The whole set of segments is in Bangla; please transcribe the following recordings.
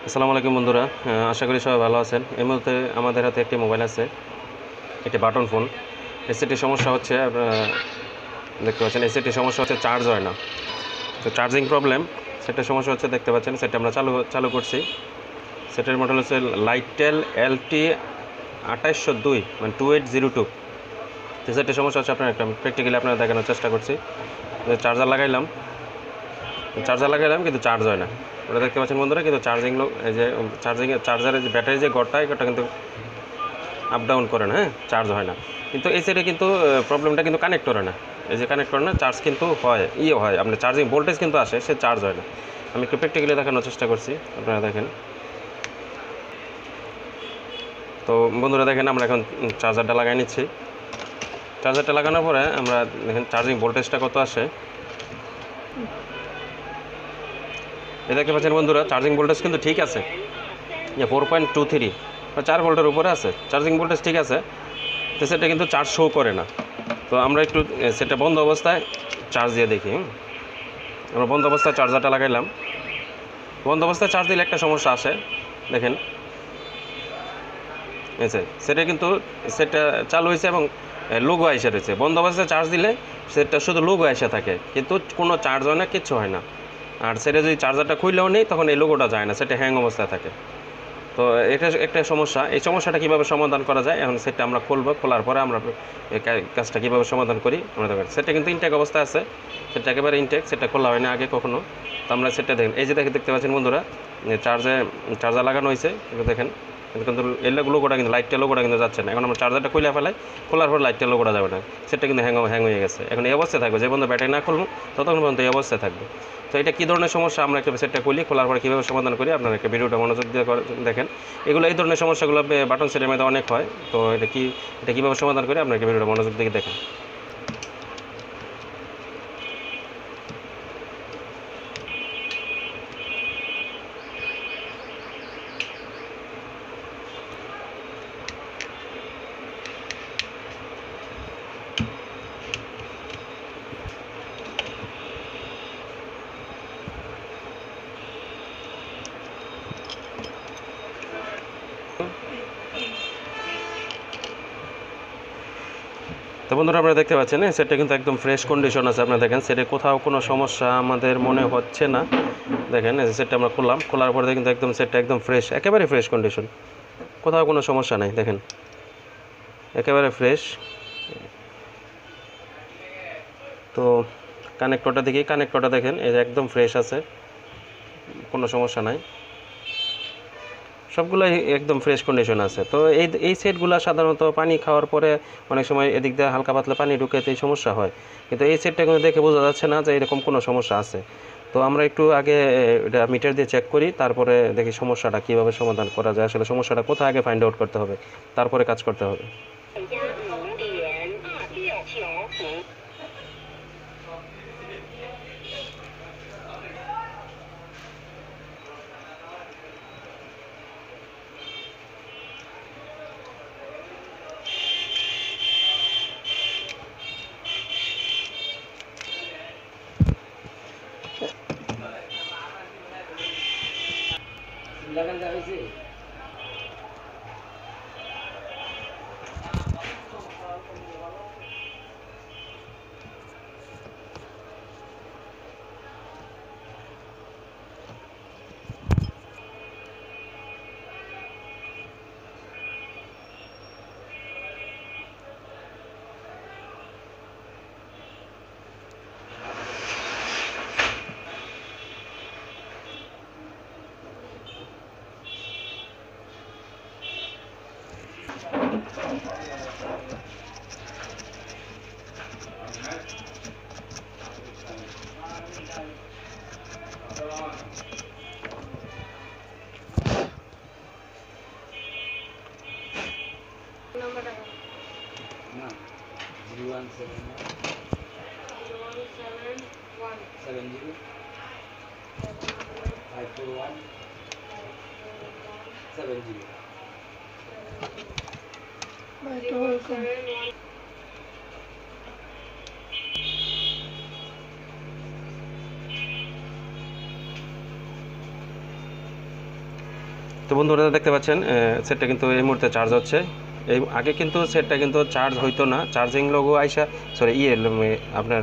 আসসালামু আলাইকুম বন্ধুরা, আশা করি সবাই ভালো আছেন। এই মুহূর্তে আমাদের হাতে একটি মোবাইল আছে, একটি বাটন ফোন। এসিটির সমস্যা হচ্ছে, দেখতে পাচ্ছেন এসিটির সমস্যা হচ্ছে চার্জ হয় না। তো চার্জিং প্রবলেম, সেটার সমস্যা হচ্ছে, দেখতে পাচ্ছেন সেটা আমরা চালু করছি। সেটার মডেল হচ্ছে লাইটেল LT 2802, মানে 2802। তো সেটার সমস্যা হচ্ছে, আপনার একটা প্র্যাকটিক্যালি আপনারা দেখানোর চেষ্টা করছি। চার্জার লাগাইলাম কিন্তু চার্জ হয় না। ওটা দেখতে পাচ্ছেন বন্ধুরা, কিন্তু এই যে চার্জারের যে ব্যাটারি যে ঘরটা, এটা কিন্তু আপ ডাউন করে না, হ্যাঁ, চার্জ হয় না। কিন্তু এই সাইডে কিন্তু প্রবলেমটা কিন্তু কানেক্ট করে না। এই যে কানেক্ট করে না, চার্জ কিন্তু হয় আপনার চার্জিং ভোল্টেজ কিন্তু আসে, সে চার্জ হয় না। আমি একটু প্র্যাকটিক্যালি দেখানোর চেষ্টা করছি, আপনারা দেখেন। তো বন্ধুরা দেখেন, আমরা এখন চার্জারটা লাগাই নিচ্ছি। চার্জারটা লাগানোর পরে আমরা দেখেন চার্জিং ভোল্টেজটা কত আসে। এই দেখতে পাচ্ছেন বন্ধুরা, চার্জিং ভোল্টেজ কিন্তু ঠিক আছে, 4.23 বা 4 ভোল্টের উপরে আছে। চার্জিং ভোল্টেজ ঠিক আছে, তো সেটা কিন্তু চার্জ শো করে না। তো আমরা একটু সেটা বন্ধ অবস্থায় চার্জ দিয়ে দেখি। আমরা বন্ধ অবস্থায় চার্জারটা লাগাইলাম। বন্ধ অবস্থায় চার্জ দিলে একটা সমস্যা আসে, দেখেন। সেটা কিন্তু সেটা চালু হয়েছে এবং লোগো আইসা রয়েছে। বন্ধ অবস্থায় চার্জ দিলে সেটা শুধু লোগো আইসা থাকে, কিন্তু কোনো চার্জ হয় না, কিচ্ছু হয় না। আর সেটা যদি চার্জারটা খুললেও নেই, তখন এই লোগোটা যায় না, সেটা হ্যাং অবস্থায় থাকে। তো এটা একটা সমস্যা। এই সমস্যাটা কীভাবে সমাধান করা যায়, এখন সেটা আমরা খুলবো। খোলার পরে আমরা এই কাজটা কীভাবে সমাধান করি আমরা দেখেন। সেটা কিন্তু ইনটেক অবস্থায় আছে, সেটা একেবারে ইনটেক, সেটা খোলা হয় না আগে কখনো। তো আমরা সেটা দেখেন, এই যে দেখতে পাচ্ছেন বন্ধুরা, চার্জার লাগানো হয়েছে, কিন্তু দেখেন কিন্তু এর লোগোটা কিন্তু লাইটটা লোগোটা কিন্তু যাচ্ছে না। এখন আমরা চার্জারটা খুলে ফেলাই, খোলার পর লাইটটা লোগোটা যাবে না, সেটা কিন্তু হ্যাং হয়ে গেছে। এখন এই অবস্থায় থাকবে, যে পর্যন্ত ব্যাটারি না খুলবো ততক্ষণ পর্যন্ত এই অবস্থায় থাকবে। তো এটা কী ধরনের সমস্যা, আমরা একটা সেটটা খুলি, খোলার পরে কীভাবে সমাধান করি, আপনারা একটা ভিডিওটা মনোযোগ দিয়ে দেখেন। এই ধরনের সমস্যাগুলো বাটন সেটের মধ্যে অনেক হয়। তো এটা কীভাবে সমাধান করি, আপনারা একটা ভিডিওটা মনোযোগ দিয়ে দেখেন। তো বন্ধুরা, আপনারা দেখতে পাচ্ছেন সেটটা কিন্তু একদম ফ্রেশ কন্ডিশন আছে। আপনারা দেখেন, সেটে কোথাও কোনো সমস্যা আমাদের মনে হচ্ছে না। দেখেন, এই সেটটা আমরা খোলার পরে কিন্তু একদম সেটটা একদম ফ্রেশ, একেবারে ফ্রেশ কন্ডিশন, কোথাও কোনো সমস্যা নাই। দেখেন, একেবারে ফ্রেশ। তো কানেক্টরটা দেখেন, এই যে একদম ফ্রেশ আছে, কোনো সমস্যা নাই, সবগুলোই একদম ফ্রেশ কন্ডিশন আছে। তো এই সেটগুলো সাধারণত পানি খাওয়ার পরে অনেক সময় এদিক দিয়ে হালকা পাতলা পানি ঢুকেতেই সমস্যা হয়, কিন্তু এই সেটটা কিন্তু দেখে বোঝা যাচ্ছে না যে এরকম কোনো সমস্যা আছে। তো আমরা একটু আগে এটা মিটার দিয়ে চেক করি, তারপরে দেখি সমস্যাটা কীভাবে সমাধান করা যায়, আসলে সমস্যাটা কোথায় আগে ফাইন্ড আউট করতে হবে, তারপরে কাজ করতে হবে। লাগান যাবে। না, 017154170. তো বন্ধুরা দেখতে পাচ্ছেন সেটটা কিন্তু এই মুহূর্তে চার্জ হচ্ছে। এই আগে কিন্তু সেটটা কিন্তু চার্জ হইতো না, চার্জিং লোগো আইসা সরি আপনার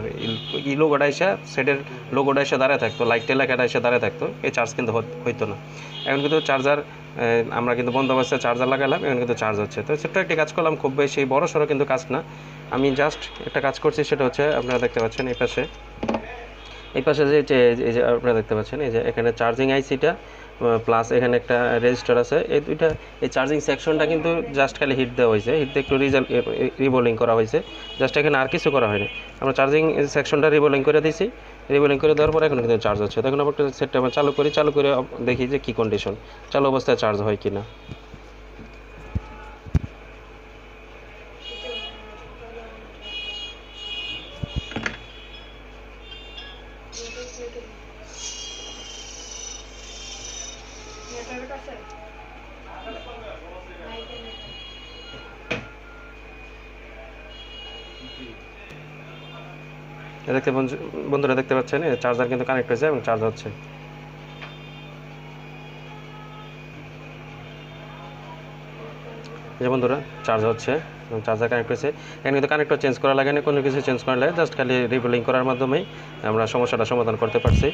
লোগোটা আইসা সেটের লোগোটা এসে দাঁড়ায় থাকতো, লাইটটা লেখাটা এসে দাঁড়ায় থাকতো, এই চার্জ কিন্তু হইতো না। এখন কিন্তু চার্জার আমরা কিন্তু বন্ধ অবস্থায় চার্জার লাগালাম, এখন কিন্তু চার্জ হচ্ছে। তো ছোট্ট একটি কাজ করলাম, খুব বেশি বড় সড়ো কিন্তু কাজ না, আমি জাস্ট একটা কাজ করছি, সেটা হচ্ছে আপনারা দেখতে পাচ্ছেন এই পাশে যে এই যে আপনারা দেখতে পাচ্ছেন এই যে এখানে চার্জিং আইসিটা প্লাস এখানে একটা রেজিস্টার আছে, এই দুইটা এই চার্জিং সেকশনটা কিন্তু জাস্ট খালি হিট দেওয়া হয়েছে, হিট দিয়ে একটু রিবোলিং করা হয়েছে, জাস্ট এখানে আর কিছু করা হয়নি। আমরা চার্জিং সেকশনটা রিবোলিং করে দিয়েছি, রিবোলিং করে দেওয়ার পর এখন কিন্তু চার্জ হচ্ছে। তখন আমরা একটা সেটটা চালু করে দেখি যে কী কন্ডিশন, চালু অবস্থায় চার্জ হয় কি না। বন্ধুরা দেখতে পাচ্ছেন চার্জার কিন্তু কানেক্ট হয়েছে এবং চার্জ হচ্ছে। যে বন্ধুরা চার্জ হচ্ছে, চার্জার কানেক্ট হয়েছে। এখানে কিন্তু কানেক্টর চেঞ্জ করা লাগে না, কোনো কিছু চেঞ্জ করা লাগে, জাস্ট খালি রিবোলিং করার মাধ্যমেই আমরা সমস্যাটা সমাধান করতে পারছি।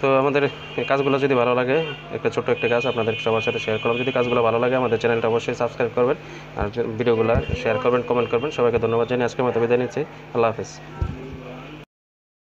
তো আমাদের কাজগুলো যদি ভালো লাগে, একটা ছোট্ট একটা কাজ আপনাদের সবার সাথে শেয়ার করলাম। যদি কাজগুলো ভালো লাগে আমাদের চ্যানেলটা অবশ্যই সাবস্ক্রাইব করবেন আর ভিডিওগুলো শেয়ার করবেন, কমেন্ট করবেন। সবাইকে ধন্যবাদ জানিয়ে আজকের মতো বিদায় নিচ্ছি। আল্লাহ হাফেজ।